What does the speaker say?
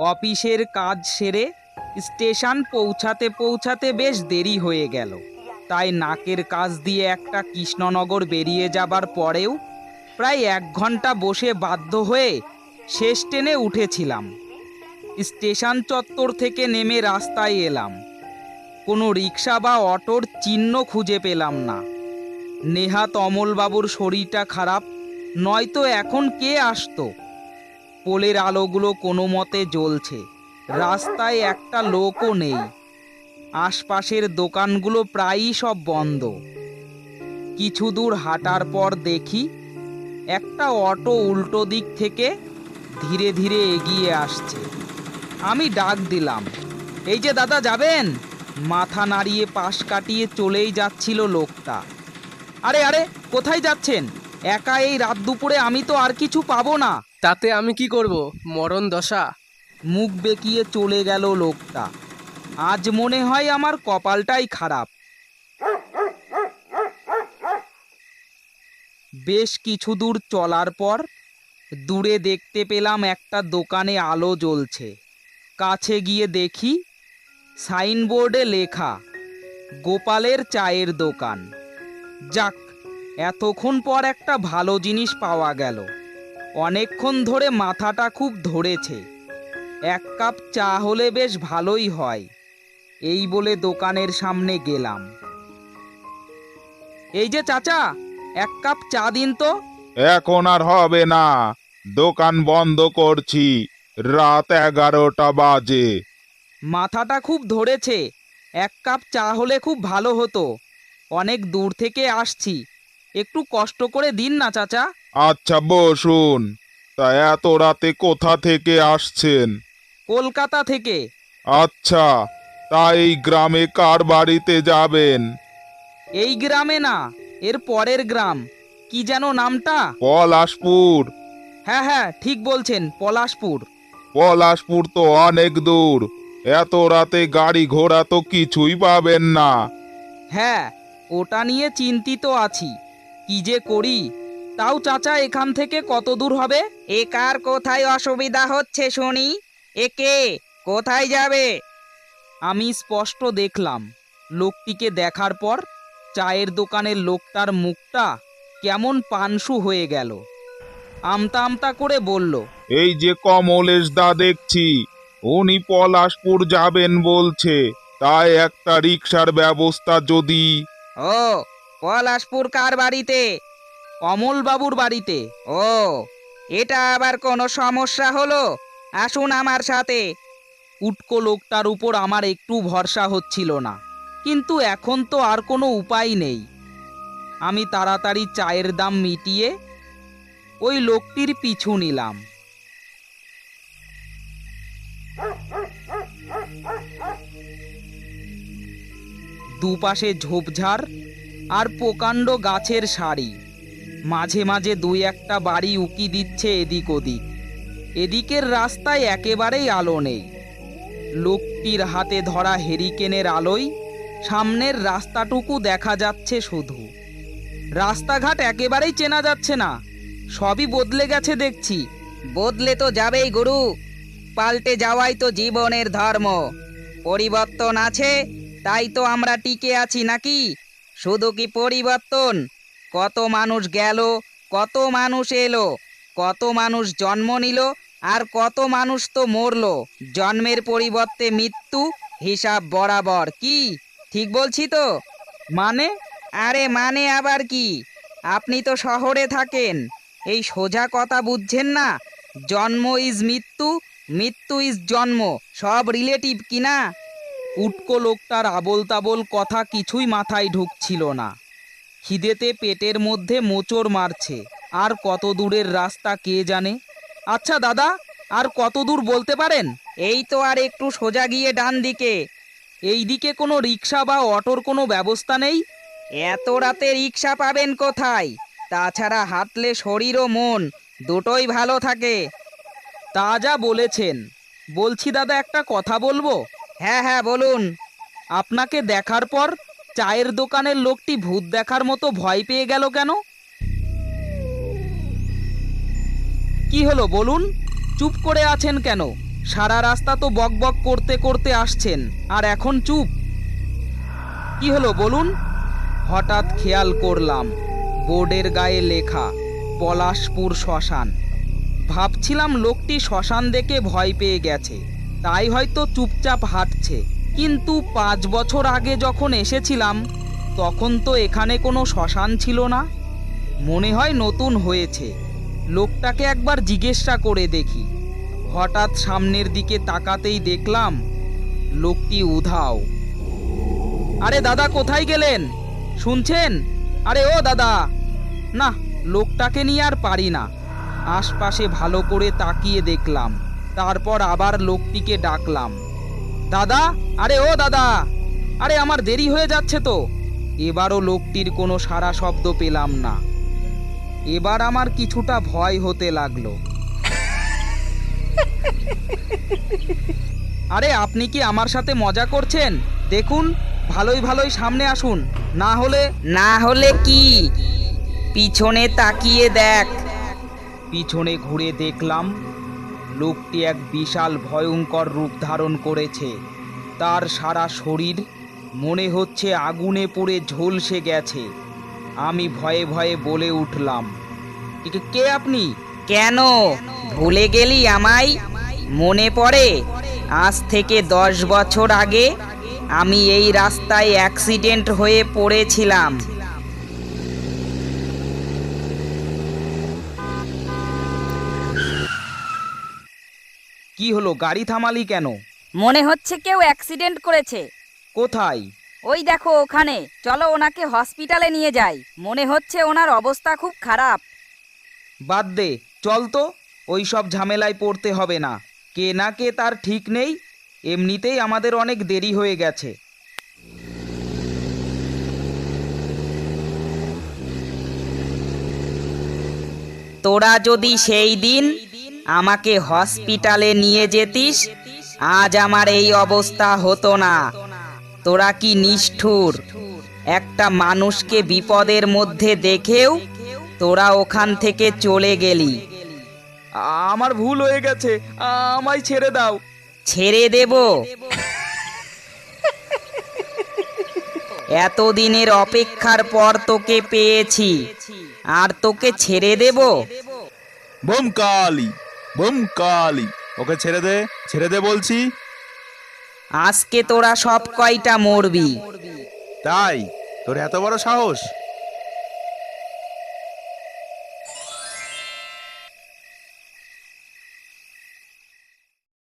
অফিসের কাজ সেরে স্টেশন পৌঁছাতে পৌঁছাতে বেশ দেরি হয়ে গেল। তাই নাকের কাছ দিয়ে একটা কৃষ্ণনগর বেরিয়ে যাবার পরেও প্রায় 1 ঘন্টা বসে বাধ্য হয়ে শেষ ট্রেনে উঠেছিলাম। স্টেশন চত্বর থেকে নেমে রাস্তায় এলাম। কোনো রিক্সা বা অটোর চিহ্ন খুঁজে পেলাম না। নেহাত অমলবাবুর শরীরটা খারাপ, নয়তো এখন কে আসতো। পোলের আলোগুলো কোনো মতে জ্বলছে, রাস্তায় একটা লোকও নেই। আশপাশের দোকানগুলো প্রায়ই সব বন্ধ। কিছু দূর হাঁটার পর দেখি একটা অটো উল্টো দিক থেকে ধীরে ধীরে এগিয়ে আসছে। আমি ডাক দিলাম, এই যে দাদা, যাবেন? মাথা নাড়িয়ে পাশ কাটিয়ে চলেই যাচ্ছিল লোকটা। আরে আরে, কোথায় যাচ্ছেন? একা এই রাত দুপুরে? আমি তো আর কিছু পাবো না। তাতে আমি কি করব, মরণ দশা। মুখ বেঁকিয়ে চলে গেল লোকটা। আজ মনে হয় আমার কপালটাই খারাপ। বেশ কিছু দূর চলার পর দূরে দেখতে পেলাম একটা দোকানে আলো জ্বলছে। কাছে গিয়ে দেখি সাইনবোর্ডে লেখা গোপালের চায়ের দোকান। যাক, এতক্ষণ পর একটা ভালো জিনিস পাওয়া গেল। অনেকক্ষণ ধরে মাথাটা খুব ধরেছে, 1 কাপ চা হলে বেশ ভালোই হয়। এই বলে দোকানের সামনে গেলাম। এই যে চাচা, 1 কাপ চা দিন তো। এখন আর হবে না, দোকান বন্ধ করছি, রাত 11টা বাজে। মাথাটা খুব ধরেছে, 1 কাপ চা হলে খুব ভালো হতো। অনেক দূর থেকে আসছি, একটু কষ্ট করে দিন না চাচা। আচ্ছা বসুন। তা এত রাতে কোথা থেকে আসছেন? কলকাতা থেকে। আচ্ছা, তা এই গ্রামে কার বাড়িতে যাবেন? এই গ্রামে না, এর পরের গ্রাম। কি যেন নামটা? পলাশপুর। হ্যাঁ হ্যাঁ, ঠিক বলছেন, পলাশপুর। পলাশপুর তো অনেক দূর, এত রাতে গাড়ি ঘোড়া তো কিছুই পাবেন না। হ্যাঁ, ওটা নিয়ে চিন্তিত আছি, কি যে করি। তাও চাচা, এখান থেকে কত দূর হবে? এ কার কোথায় অসুবিধা হচ্ছে শুনি? একে কোথায় যাবে? আমি স্পষ্ট দেখলাম। লোকটিকে দেখার পর চায়ের দোকানের লোকটার মুখটা কেমন পানসু হয়ে গেল। আমতা আমতা করে বলল, এই যে কমলেশ দা দেখছি, উনি পলাশপুর যাবেন বলছে, তাই একটা রিক্সার ব্যবস্থা যদি। ও, পলাশপুর কার বাড়িতে? অমল বাবুর বাড়িতে। ও, এটা আবার কোনো সমস্যা হলো? আসুন আমার সাথে। উটকো লোকটার উপর আমার একটু ভরসা হচ্ছিল না, কিন্তু এখন তো আর কোনো উপায় নেই। আমি তাড়াতাড়ি চায়ের দাম মিটিয়ে ওই লোকটির পিছু নিলাম। দুপাশে ঝোপঝাড় আর প্রকাণ্ড গাছের সারি। মাঝে মাঝে 2-1টা বাড়ি উকি দিচ্ছে এদিক ওদিক। এদিকের রাস্তায় একেবারেই আলো নেই। লোকটির হাতে ধরা হেরিকেনের আলোয় সামনের রাস্তাটুকু দেখা যাচ্ছে শুধু। রাস্তাঘাট একেবারেই চেনা যাচ্ছে না, সবই বদলে গেছে দেখছি। বদলে তো যাবেই গুরু, পাল্টে যাওয়াই তো জীবনের ধর্ম। পরিবর্তন আছে, তাই তো আমরা টিকে আছি নাকি? শুধু কি পরিবর্তন, কত মানুষ গেল, কত মানুষ এলো, কত মানুষ জন্ম নিল, আর কত মানুষ তো মরলো। জন্মের পরিবর্তে মৃত্যু, হিসাব বরাবর। কি ঠিক বলছি তো? মানে? আরে মানে আবার কি? আপনি তো শহরে থাকেন, এই সোজা কথা বুঝছেন না? জন্ম ইজ মৃত্যু, মৃত্যু ইজ জন্ম, সব রিলেটিভ কিনা? উটকো লোকটার আবোল তাবোল কথা কিছুই মাথায় ঢুকছিল না। খিদেতে পেটের মধ্যে মোচড় মারছে। আর কত দূরের রাস্তা কে জানে। আচ্ছা দাদা, আর কত দূর বলতে পারেন? এই তো আর একটু সোজা গিয়ে ডান দিকে। এই দিকে কোনো রিক্সা বা অটোর কোনো ব্যবস্থা নেই? এত রাতে রিক্সা পাবেন কোথায়? তাছাড়া হাঁটলে শরীর ও মন দুটোই ভালো থাকে। তা যা বলেছেন। বলছি দাদা, একটা কথা বলবো? হ্যাঁ হ্যাঁ, বলুন। আপনাকে দেখার পর চায়ের দোকানের লোকটি ভূত দেখার মতো ভয় পেয়ে গেল কেন? কি হলো বলুন, চুপ করে আছেন কেন? সারা রাস্তা তো বকবক করতে করতে আসছেন, আর এখন চুপ। কি হলো বলুন? হঠাৎ খেয়াল করলাম বোর্ডের গায়ে লেখা পলাশপুর শ্মশান। ভাবছিলাম লোকটি শ্মশান দেখে ভয় পেয়ে গেছে, তাই হয়তো চুপচাপ হাঁটছে। কিন্তু 5 বছর আগে যখন এসেছিলাম তখন তো এখানে কোনো শ্মশান ছিল না। মনে হয় নতুন হয়েছে। লোকটাকে একবার জিজ্ঞাসা করে দেখি। হঠাৎ সামনের দিকে তাকাতেই দেখলাম লোকটি উধাও। আরে দাদা, কোথায় গেলেন? শুনছেন? আরে ও দাদা! না, লোকটাকে নিয়ে আর পারি না। আশপাশে ভালো করে তাকিয়ে দেখলাম, তারপর আবার লোকটিকে ডাকলাম, দাদা! আরে ও দাদা! আরে আমার দেরি হয়ে যাচ্ছে তো। এবারও লোকটির কোনো সাড়া শব্দ পেলাম না। এবার আমার কিছুটা ভয় হতে লাগলো। আরে আপনি কি আমার সাথে মজা করছেন? দেখুন, ভালোই ভালোই সামনে আসুন, না হলে কি? পিছনে তাকিয়ে দেখ। পিছনে ঘুরে দেখলাম লোকটি এক বিশাল ভয়ঙ্কর রূপ ধারণ করেছে। তার সারা শরীর মনে হচ্ছে আগুনে পুড়ে ঝলসে গেছে। আমি ভয়ে ভয়ে বলে উঠলাম, কে আপনি? কেন ভুলে গেলি আমায়? মনে পড়ে আজ থেকে 10 বছর আগে আমি এই রাস্তায় অ্যাক্সিডেন্ট হয়ে পড়েছিলাম। কি হলো, গাড়ি থামালি কেন? মনে হচ্ছে কেউ অ্যাক্সিডেন্ট করেছে। কোথায়? ওই দেখো ওখানে, চলো ওনাকে হসপিটালে নিয়ে যাই। মনে হচ্ছে ওনার অবস্থা খুব খারাপ। বাদ দে, চল তো। ওই সব ঝামেলায় পড়তে হবে না। কে না কে তার ঠিক নেই। এমনিতেই আমাদের অনেক দেরি হয়ে গেছে। তোরা যদি সেই দিন আমাকে হসপিটালে নিয়ে যেতিস, আজ আমার এই অবস্থা হতো না। তোরা কি নিষ্ঠুর! একটা মানুষকে বিপদের মধ্যে দেখেও তোরা ওখান থেকে চলে গেলি। আমার ভুল হয়ে গেছে, আমায় ছেড়ে দাও। ছেড়ে দেব? এতদিনের অপেক্ষার পর তোকে পেয়েছি, আর তোকে ছেড়ে দেব? বোম কালি, বোম কালি, ওকে ছেড়ে দে বলছি। আজকে তোরা সব কয়টা মরবি। তাই তোর এত বড় সাহস?